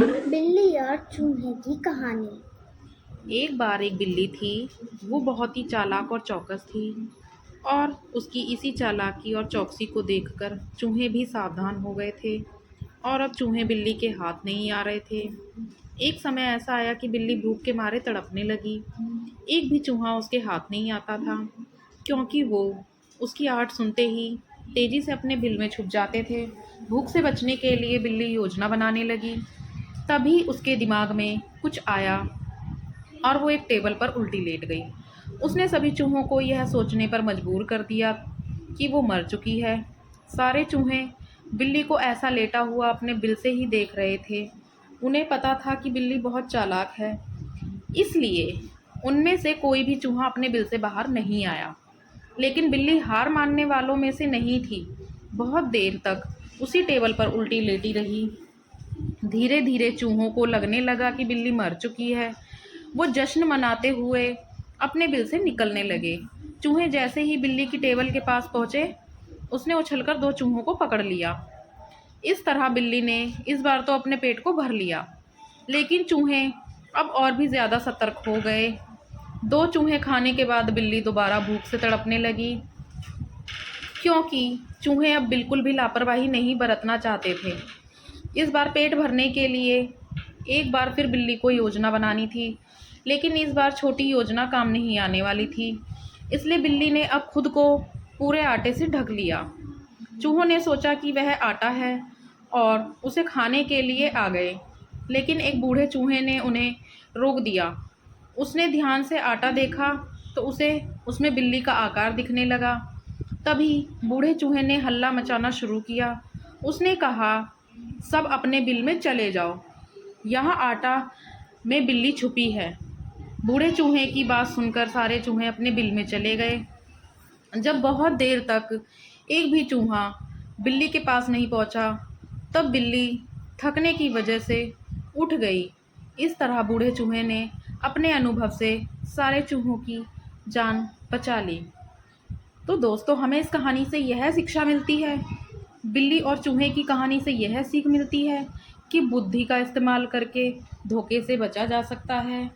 बिल्ली और चूहे की कहानी। एक बार एक बिल्ली थी। वो बहुत ही चालाक और चौकस थी। और उसकी इसी चालाकी और चौकसी को देखकर चूहे भी सावधान हो गए थे। और अब चूहे बिल्ली के हाथ नहीं आ रहे थे। एक समय ऐसा आया कि बिल्ली भूख के मारे तड़पने लगी। एक भी चूहा उसके हाथ नहीं आता था, क्योंकि वो उसकी आहट सुनते ही तेजी से अपने बिल में छुप जाते थे। भूख से बचने के लिए बिल्ली योजना बनाने लगी। तभी उसके दिमाग में कुछ आया और वो एक टेबल पर उल्टी लेट गई। उसने सभी चूहों को यह सोचने पर मजबूर कर दिया कि वो मर चुकी है। सारे चूहे बिल्ली को ऐसा लेटा हुआ अपने बिल से ही देख रहे थे। उन्हें पता था कि बिल्ली बहुत चालाक है, इसलिए उनमें से कोई भी चूहा अपने बिल से बाहर नहीं आया। लेकिन बिल्ली हार मानने वालों में से नहीं थी। बहुत देर तक उसी टेबल पर उल्टी लेटी रही। धीरे धीरे चूहों को लगने लगा कि बिल्ली मर चुकी है। वो जश्न मनाते हुए अपने बिल से निकलने लगे। चूहे जैसे ही बिल्ली की टेबल के पास पहुंचे, उसने उछलकर दो चूहों को पकड़ लिया। इस तरह बिल्ली ने इस बार तो अपने पेट को भर लिया। लेकिन चूहे अब और भी ज्यादा सतर्क हो गए। दो चूहे खाने के बाद बिल्ली दोबारा भूख से तड़पने लगी, क्योंकि चूहे अब बिल्कुल भी लापरवाही नहीं बरतना चाहते थे। इस बार पेट भरने के लिए एक बार फिर बिल्ली को योजना बनानी थी। लेकिन इस बार छोटी योजना काम नहीं आने वाली थी। इसलिए बिल्ली ने अब खुद को पूरे आटे से ढक लिया। चूहों ने सोचा कि वह आटा है और उसे खाने के लिए आ गए। लेकिन एक बूढ़े चूहे ने उन्हें रोक दिया। उसने ध्यान से आटा देखा तो उसे उसमें बिल्ली का आकार दिखने लगा। तभी बूढ़े चूहे ने हल्ला मचाना शुरू किया। उसने कहा, सब अपने बिल में चले जाओ, यहाँ आटा में बिल्ली छुपी है। बूढ़े चूहे की बात सुनकर सारे चूहे अपने बिल में चले गए। जब बहुत देर तक एक भी चूहा बिल्ली के पास नहीं पहुंचा, तब बिल्ली थकने की वजह से उठ गई। इस तरह बूढ़े चूहे ने अपने अनुभव से सारे चूहों की जान बचा ली। तो दोस्तों, हमें इस कहानी से यह शिक्षा मिलती है, बिल्ली और चूहे की कहानी से यह सीख मिलती है कि बुद्धि का इस्तेमाल करके धोखे से बचा जा सकता है।